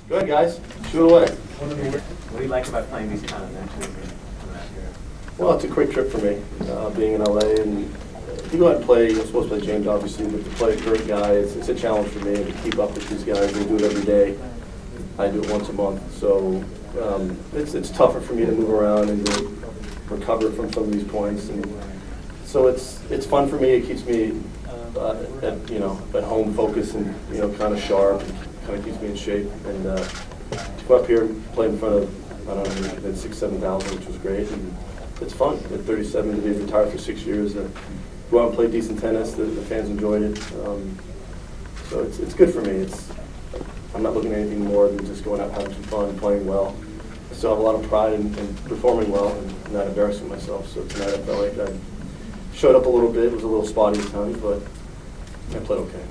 Go ahead, guys. Shoot away. What do you like about playing these kind of matches and coming out here? Well, it's a quick trip for me, being in LA. And to go out and play, I'm supposed to play James, obviously, but to play a current guy, it's a challenge for me to keep up with these guys. They do it every day. I do it once a month. So it's tougher for me to move around and to recover from some of these points. And so it's fun for me. It keeps me at home focused and kind of sharp, and kind of keeps me in shape. And to go up here and play in front of, I don't know, 6,000 to 7,000, which was great. And it's fun. At 37, to be retired for 6 years, go out and play decent tennis. The fans enjoyed it. So it's good for me. I'm not looking at anything more than just going out, having some fun, playing well. I still have a lot of pride in performing well and not embarrassing myself. So tonight I felt like I showed up a little bit. It was a little spotty at times, but I played okay.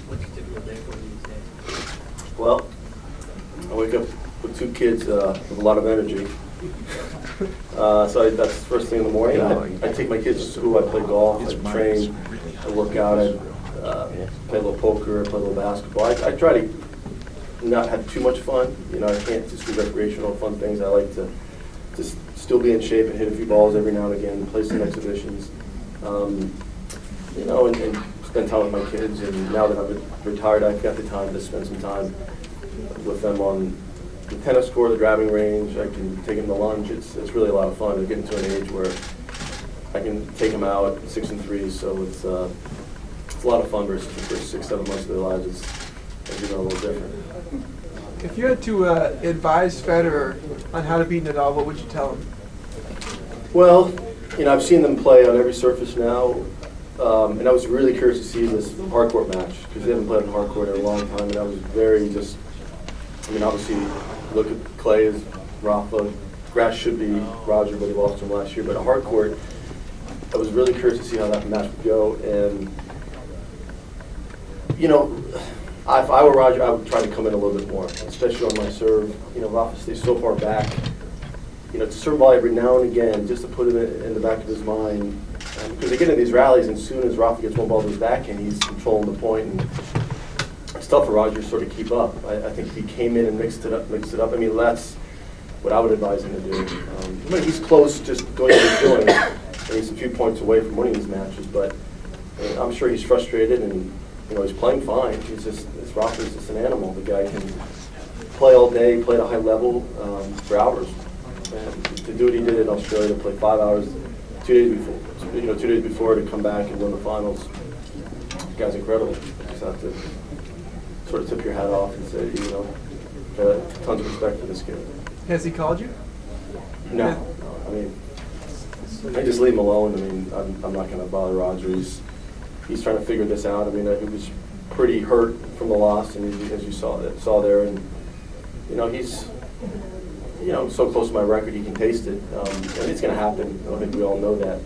What's a typical day for you these days? Well, I wake up with 2 kids with a lot of energy. So that's the first thing in the morning. I take my kids to school. I play golf. I train. I work out. I play a little poker. I play a little basketball. I try to not have too much fun. I can't just do recreational fun things. I like to just still be in shape and hit a few balls every now and again, play some exhibitions, and spend time with my kids. And now that I'm retired, I've got the time to spend some time with them on the tennis court, the driving range. I can take them to lunch. It's really a lot of fun. They're getting to an age where I can take them out 6 and 3, so it's a lot of fun versus the first 6, 7 months of their lives. It's a little different. If you had to advise Federer on how to beat Nadal, what would you tell him? Well, I've seen them play on every surface now, and I was really curious to see this hardcourt match because they haven't played on hardcourt in a long time, and I was very obviously, look at clay as Rafa, grass should be Roger, but he lost to him last year, but a hardcourt, I was really curious to see how that match would go, and if I were Roger, I would try to come in a little bit more, especially on my serve. Rafa stays so far back. To serve ball every now and again, just to put it in the back of his mind. Because they get in these rallies, and as soon as Rafa gets one ball to his backhand, he's controlling the point. And it's tough for Roger to sort of keep up. I think if he came in and mixed it up. That's what I would advise him to do. He's close, just going what he's doing. And he's a few points away from winning these matches, but I'm sure he's frustrated and. He's playing fine. Rafa's just an animal. The guy can play all day, play at a high level for hours. And to do what he did in Australia, to play 5 hours 2 days before, 2 days before to come back and win the finals, the guy's incredible. You just have to sort of tip your hat off and say, tons of respect for this kid. Has he called you? No. I just leave him alone. I'm not going to bother Roger. He's trying to figure this out. He was pretty hurt from the loss, and as you saw there, and he's so close to my record he can taste it, and it's going to happen. I think we all know that. I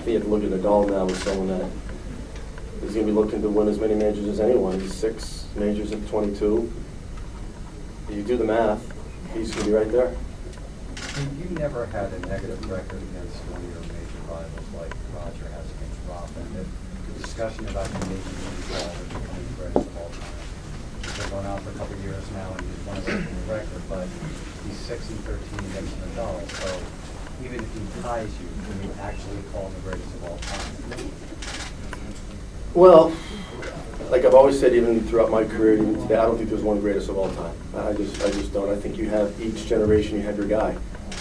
think you have to look at Nadal now as someone that is going to be looking to win as many majors as anyone. He's 6 majors at 22. If you do the math, he's going to be right there. You never had a negative record against one of your major rivals like Roger has against Rafa. And the discussion about you making these balls and becoming the greatest of all time. He's been going on for a couple of years now, and he's won a record, but he's 6 and 13 against Nadal. So even if he ties you, can you actually call him the greatest of all time? Well, like I've always said, even throughout my career, even today, I don't think there's one greatest of all time. I just don't. I think you have each generation, you have your guy.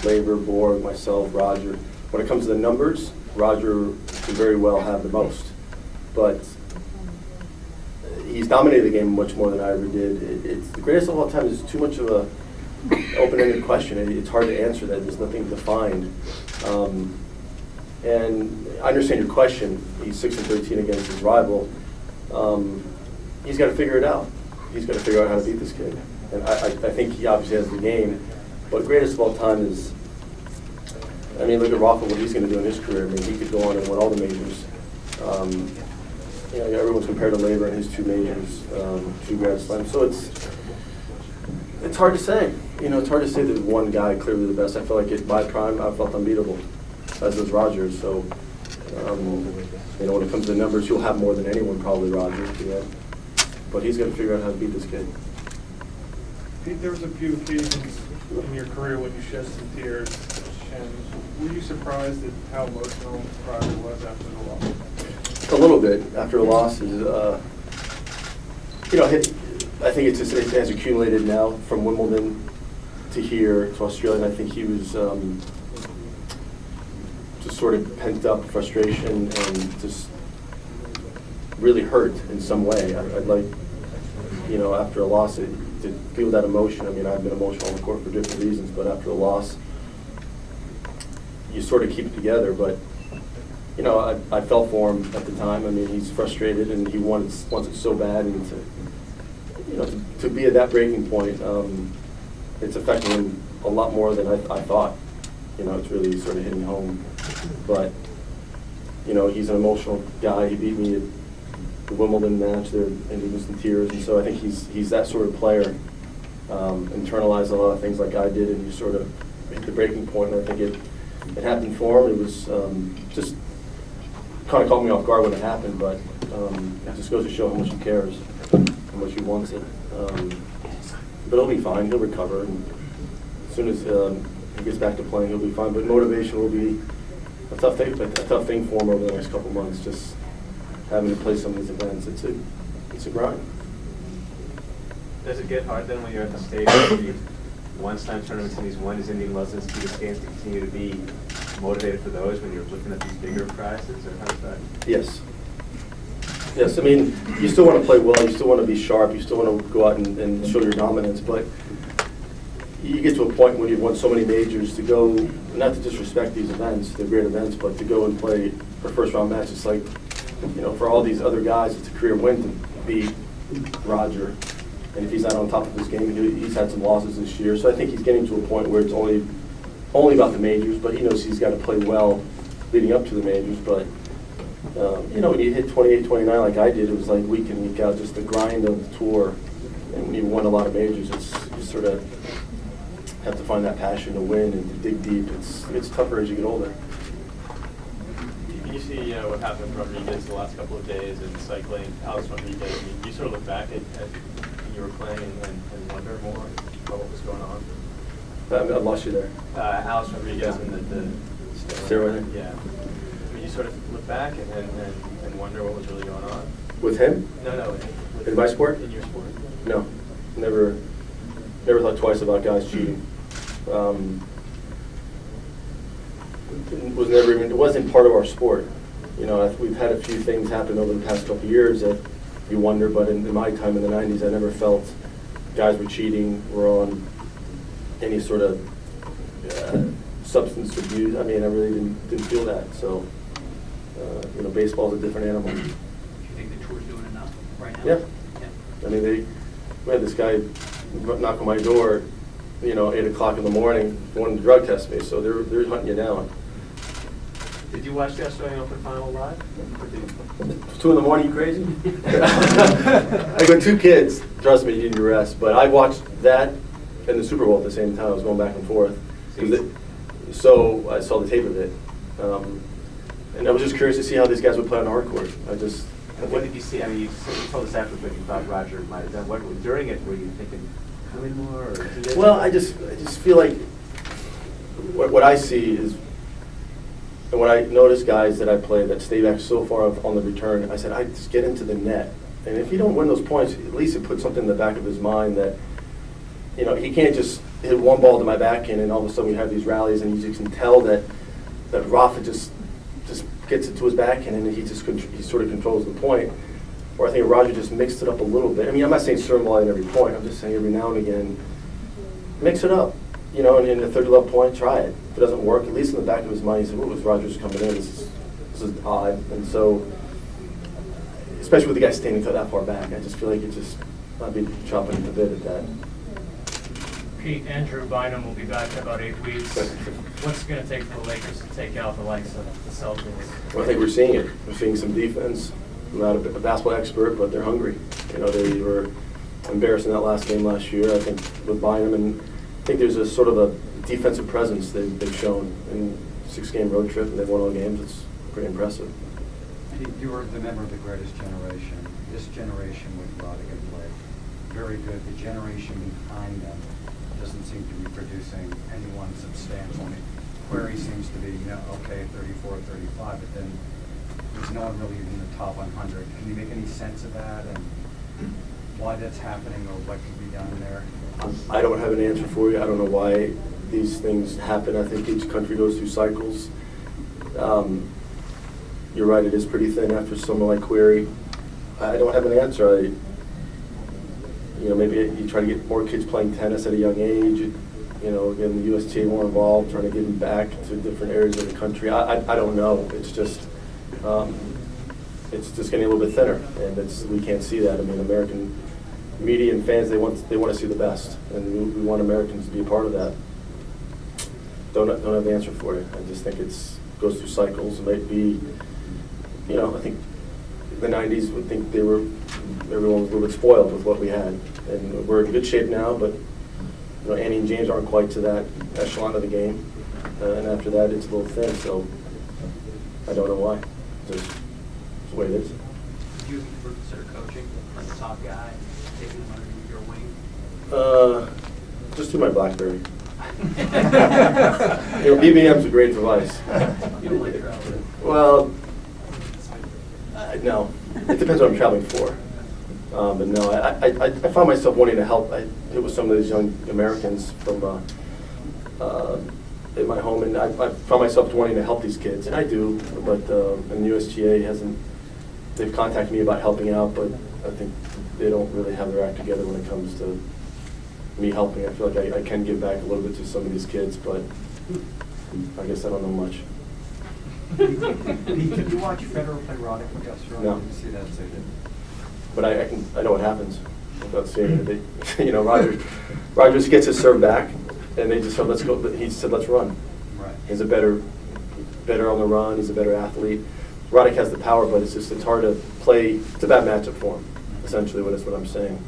Laver, Borg, myself, Roger. When it comes to the numbers, Roger could very well have the most. But he's dominated the game much more than I ever did. It's the greatest of all time is too much of a open-ended question. It's hard to answer that. There's nothing defined. And I understand your question. He's 6 and 13 against his rival. He's got to figure it out. He's got to figure out how to beat this kid. And I think he obviously has the game. But greatest of all time is, look at Rafa, what he's going to do in his career. He could go on and win all the majors. Everyone's compared to Laver in his 2 majors, 2 Grand Slams. So it's hard to say. It's hard to say there's one guy clearly the best. I feel like at my prime, I felt unbeatable, as does Roger. So, when it comes to numbers, you'll have more than anyone, probably Roger. Yeah. But he's got to figure out how to beat this kid. Pete, there was a few occasions in your career when you shed some tears, and were you surprised at how emotional Roger was after the loss? A little bit after a loss is, I think it has accumulated now from Wimbledon to here to Australia. And I think he was just sort of pent up frustration and just really hurt in some way. I'd like, after a loss, to feel that emotion. I mean, I've been emotional on the court for different reasons, but after a loss, you sort of keep it together. But I felt for him at the time. I mean, he's frustrated and he wants it so bad, and to be at that breaking point, it's affecting him a lot more than I thought. It's really sort of hitting home. But he's an emotional guy. He beat me at the Wimbledon match there, and he was in tears. And so I think he's that sort of player. Internalized a lot of things like I did, and you sort of hit the breaking point. And I think it happened for him. It was just kind of caught me off guard when it happened, but it just goes to show how much he cares, how much he wants it. But he'll be fine. He'll recover, and as soon as he gets back to playing, he'll be fine. But motivation will be a tough thing for him over the next couple months. Just having to play some of these events, it's a grind. Does it get hard then when you're at the stage where you once-time tournaments and these one-is-Indian lessons to this games to continue to be motivated for those when you're looking at these bigger prizes, or how does that? Yes. Yes, I mean, you still want to play well, you still want to be sharp, you still want to go out and show your dominance, but you get to a point when you've won so many majors to go, not to disrespect these events, they're great events, but to go and play for a first-round match, it's like, for all these other guys, it's a career win to beat Roger. And if he's not on top of his game, he's had some losses this year. So I think he's getting to a point where it's only about the majors, but he knows he's got to play well leading up to the majors. But, when you hit 28, 29 like I did, it was like week in, week out, just the grind of the tour. And when you won a lot of majors, you sort of have to find that passion to win and to dig deep. It's tougher as you get older. You see what happened with Rodriguez the last couple of days and cycling, Alex Rodriguez. I mean, you sort of look back at when you were playing and wonder more about what was going on. I lost you there. Alex Rodriguez and the Steroid? Yeah. I mean, you sort of look back and wonder what was really going on. With him? No. In my sport? In your sport. No. Never thought twice about guys cheating. It wasn't part of our sport. We've had a few things happen over the past couple of years that you wonder, but in my time in the 90s, I never felt guys were cheating, were on any sort of substance abuse. I mean, I really didn't feel that. So, baseball's a different animal. Do you think the tour's doing enough right now? Yeah. I mean, we had this guy knock on my door, 8 o'clock in the morning, wanting to drug test me, so they're hunting you down. Did you watch the Australian Open final live? It's 2 in the morning, you crazy? I got 2 kids, trust me, you need your rest, but I watched that and the Super Bowl at the same time. I was going back and forth. So I saw the tape of it. And I was just curious to see how these guys would play on the hard court. What did you see? I mean, you told us afterwards what you thought Roger might have done. What during it were you thinking, come in more? Or well, I just feel like what I see is, and when I notice guys that I play that stay back so far on the return, I said, I just get into the net. And if you don't win those points, at least it puts something in the back of his mind that, he can't just hit one ball to my backhand and all of a sudden we have these rallies and you just can tell that Rafa just gets it to his backhand and he sort of controls the point. Or I think Roger just mixed it up a little bit. I mean, I'm not saying serve volley at every point. I'm just saying every now and again, mix it up. And in the 30 love point, try it. If it doesn't work, at least in the back of his mind, he said, "Well, Roger's coming in. This is odd." And so, especially with the guy standing that far back, I just feel like it just might be chopping at the bit at that. Pete, Andrew Bynum will be back in about 8 weeks. What's it going to take for the Lakers to take out the likes of the Celtics? Well, I think we're seeing it. We're seeing some defense. I'm not a basketball expert, but they're hungry. They were embarrassed in that last game last year, I think, with Bynum. And I think there's a sort of a defensive presence they've shown in 6-game road trip, and they've won all games. It's pretty impressive. You were the member of the greatest generation. This generation with Rodigan play, very good. The generation behind them doesn't seem to be producing anyone substantial. I mean, Query seems to be, okay, 34, 35, but then there's no one really in the top 100. Can you make any sense of that and why that's happening or what can be done there? I don't have an answer for you. I don't know why these things happen. I think each country goes through cycles. You're right, it is pretty thin after someone like Query. I don't have an answer. Maybe you try to get more kids playing tennis at a young age. Getting the USTA more involved, trying to get them back to different areas of the country. I don't know. It's just getting a little bit thinner, and we can't see that. I mean, American media and fans, they want to see the best, and we want Americans to be a part of that. Don't have the answer for you. I just think goes through cycles. It might be, I think the 90s would think everyone was a little bit spoiled with what we had, and we're in good shape now, but Annie and James aren't quite to that echelon of the game, and after that it's a little thin, so I don't know why. Just it's the way it is. Would you ever consider coaching as a top guy, taking him underneath your wing? Just do my BlackBerry. BBM's a great device. You don't like traveling? Well, no. It depends what I'm traveling for. But no, I found myself wanting to help. It was some of these young Americans from in my home, and I found myself wanting to help these kids, and I do. But and the USGA hasn't. They've contacted me about helping out, but I think they don't really have their act together when it comes to me helping. I feel like I can give back a little bit to some of these kids, but I guess I don't know much. Pete, did you watch Federer play Roddick yesterday? No. Did you see that? So you did. But I know what happens without seeing it. Rogers gets his serve back, and they just said, let's go. He said, let's run. Right. He's a better on the run. He's a better athlete. Roddick has the power, but it's hard to play. It's a bad matchup for him, essentially, what I'm saying.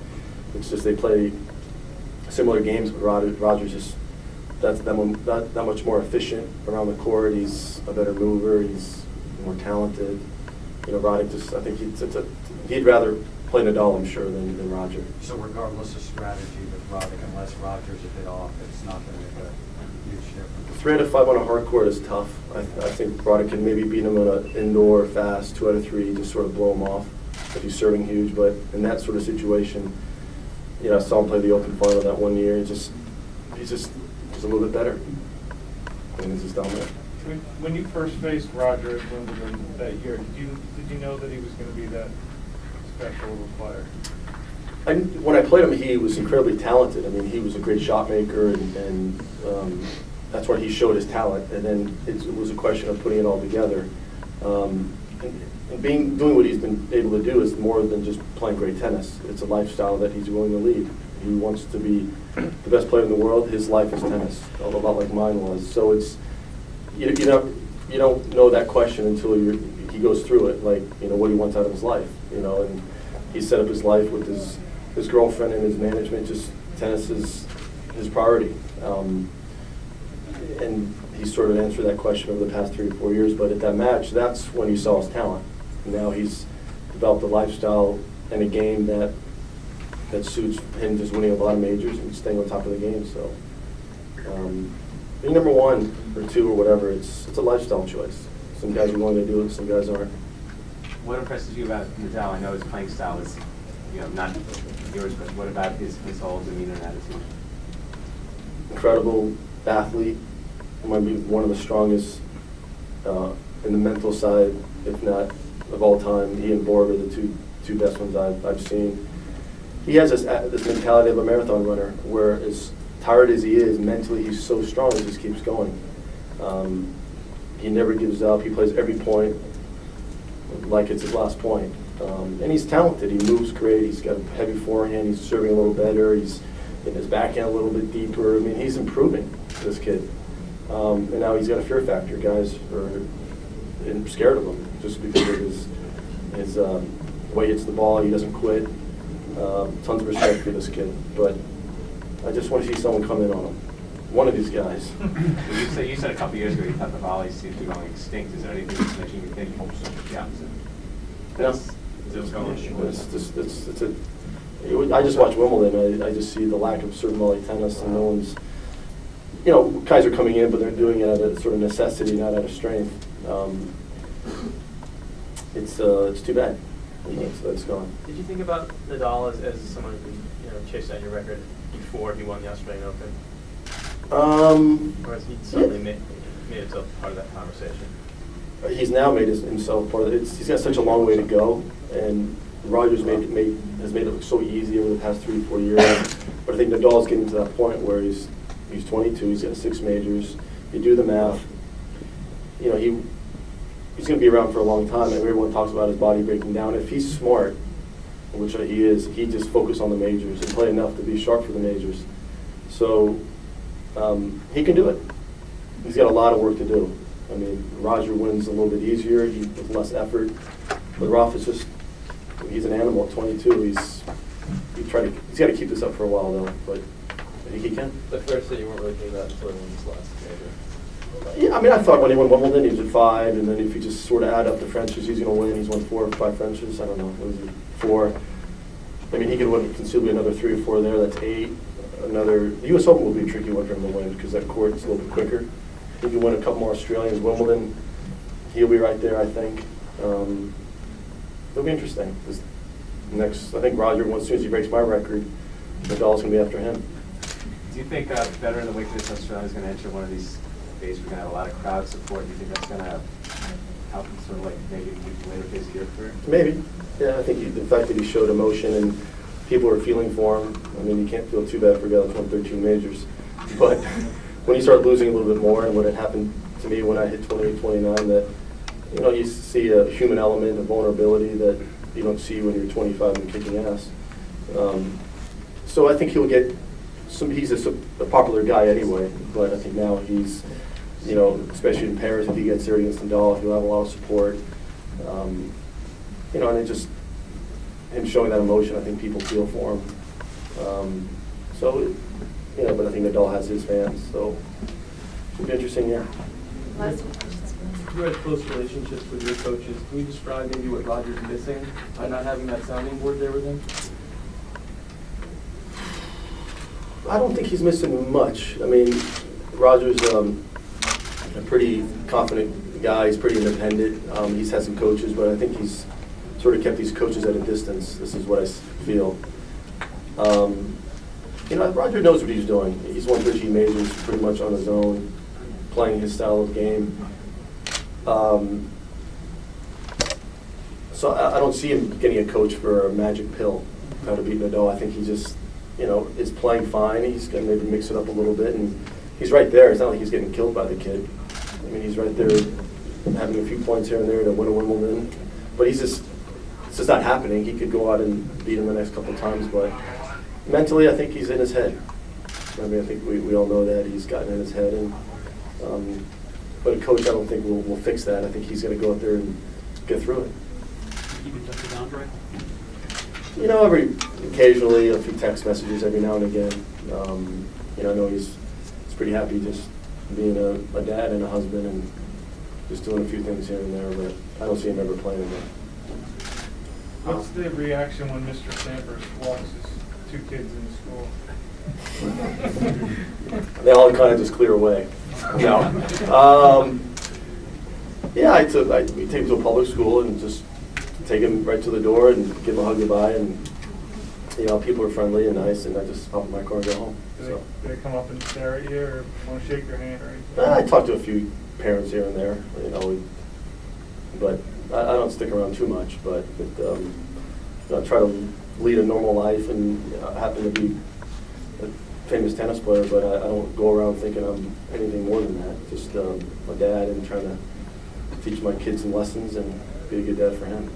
It's just they play similar games, but Rogers just that's that much more efficient around the court. He's a better mover. He's more talented. Roddick I think he'd rather play Nadal, I'm sure, than Roger. So regardless of strategy with Roddick, unless Rogers a bit off, it's not going to make a huge difference. 3 out of 5 on a hard court is tough. I think Roddick can maybe beat him on an indoor fast, 2 out of 3, just sort of blow him off if he's serving huge. But in that sort of situation, I saw him play the Open final that one year. He's just a little bit better, and he's just dominant. When you first faced Roger at Wimbledon that year, did you know that he was going to be that special of a player? When I played him, he was incredibly talented. I mean, he was a great shot maker, and that's where he showed his talent. And then it was a question of putting it all together. And doing what he's been able to do is more than just playing great tennis. It's a lifestyle that he's willing to lead. He wants to be the best player in the world. His life is tennis, a lot like mine was. So it's you don't know that question until he goes through it. Like what he wants out of his life. And he set up his life with his girlfriend and his management. Just tennis is his priority. And he sort of answered that question over the past 3 or 4 years. But at that match, that's when you saw his talent. Now he's developed a lifestyle and a game that suits him, just winning a lot of majors and staying on top of the game. So being number 1 or 2 or whatever, it's a lifestyle choice. Some guys are willing to do it, some guys aren't. What impresses you about Nadal? I know his playing style is, not yours, but what about his whole demeanor and attitude? Incredible athlete. He might be one of the strongest in the mental side, if not of all time. He and Borg are the two best ones I've seen. He has this mentality of a marathon runner, where as tired as he is, mentally he's so strong, he just keeps going. He never gives up. He plays every point like it's his last point. And he's talented. He moves great. He's got a heavy forehand. He's serving a little better. He's in his backhand a little bit deeper. I mean, he's improving, this kid. And now he's got a fear factor. Guys are scared of him just because of his way he hits the ball. He doesn't quit. Tons of respect for this kid. But I just want to see someone come in on him. One of these guys. You said a couple years ago you thought the volley seemed to be going extinct. Is there anything that's making you think the opposite? No. It's going. I just watch Wimbledon. I just see the lack of certain volley tennis, and no one's, you know, guys are coming in, but they're doing it out of sort of necessity, not out of strength. It's too bad. It's gone. Did you think about Nadal as someone who, you know, chased down your record before he won the Australian Open? Or has he suddenly made himself part of that conversation? He's now made himself part of it. He's got such a long way to go, and Rogers has made it look so easy over the past 3-4 years. But I think Nadal's getting to that point where he's 22. He's got 6 majors. You do the math. You know, he's going to be around for a long time, and everyone talks about his body breaking down. If he's smart, which he is, he just focus on the majors and play enough to be sharp for the majors. So he can do it. He's got a lot of work to do. I mean, Roger wins a little bit easier, with less effort. But Rafa is just, he's an animal at 22. He's got to keep this up for a while, though. But I think he can. But first, you weren't really thinking that until he won this last major. Yeah, I mean, I thought when he won Wimbledon, he was at 5, and then if you just sort of add up the Frenches, he's going to win. He's won 4 or 5 Frenches. I don't know. What was it? 4. I mean, he could win conceivably another 3 or 4 there. That's 8. The U.S. Open will be a tricky one for him to win because that court's a little bit quicker. He can win a couple more Australians. Wimbledon, he'll be right there, I think. It'll be interesting. I think Roger, as soon as he breaks my record, Nadal's going to be after him. Do you think better in the wake of this Australia is going to enter one of these days we're going to have a lot of crowd support? Do you think that's going to help him sort of like maybe the later phase of your career? Maybe. Yeah, I think the fact that he showed emotion and people are feeling for him. I mean, you can't feel too bad for a guy that's won 13 majors. But when you start losing a little bit more, and what had happened to me when I hit 28, 29, that, you know, you see a human element, a vulnerability that you don't see when you're 25 and kicking ass. So I think he'll get he's a popular guy anyway, but I think now he's, you know, especially in Paris, if he gets there against Nadal, he'll have a lot of support. You know, and it just, him showing that emotion, I think people feel for him. So, you know, but I think Nadal has his fans, so it'll be interesting, yeah. You had close relationships with your coaches. Can you describe maybe what Roger's missing by not having that sounding board there with him? I don't think he's missing much. I mean, Roger's a pretty confident guy. He's pretty independent. He's had some coaches, but I think he's sort of kept these coaches at a distance. This is what I feel. You know, Roger knows what he's doing. He's won 13 majors pretty much on his own, playing his style of game. So I don't see him getting a coach for a magic pill, how to beat Nadal. I think he just, you know, is playing fine. He's going to maybe mix it up a little bit, and he's right there. It's not like he's getting killed by the kid. I mean, he's right there having a few points here and there to win a Wimbledon. But it's just not happening. He could go out and beat him the next couple of times, but mentally, I think he's in his head. I mean, I think we all know that. He's gotten in his head, and but a coach, I don't think will fix that. I think he's going to go out there and get through it. Keep in touch with Andre? You know, occasionally, a few text messages every now and again. You know, I know he's pretty happy just being a dad and a husband and just doing a few things here and there, but I don't see him ever playing again. What's the reaction when Mr. Sampras walks his 2 kids into school? They all kind of just clear away. No. Yeah, we take him to a public school and just take him right to the door and give him a hug goodbye, and you know, people are friendly and nice, and I just hop in my car and go home. Do they come up and stare at you or want to shake your hand or anything? I talk to a few parents here and there, you know, but I don't stick around too much. But you know, I try to lead a normal life, and you know, I happen to be a famous tennis player, but I don't go around thinking I'm anything more than that. Just my dad, and trying to teach my kids some lessons and be a good dad for him.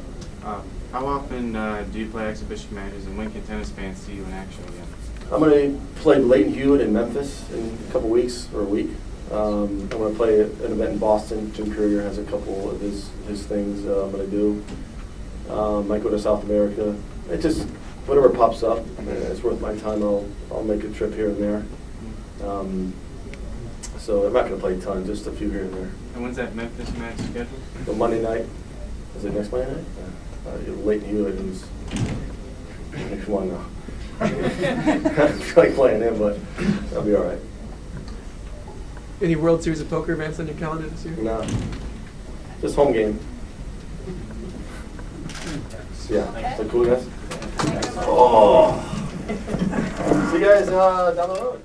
How often do you play exhibition matches, and when can tennis fans see you in action again? I'm going to play Leighton Hewitt in Memphis in a couple weeks or a week. I'm going to play an event in Boston. Jim Courier has a couple of his things that I do. Might go to South America. It just, whatever pops up, it's worth my time. I'll make a trip here and there. So I'm not going to play a ton, just a few here and there. And when's that Memphis match scheduled? The Monday night. Is it next Monday night? Leighton Hewitt, who's Come on now. I feel like playing him, but I'll be all right. Any World Series of Poker events on your calendar this year? No, just home game. Yeah, so cool guys. Oh, see you guys down the road.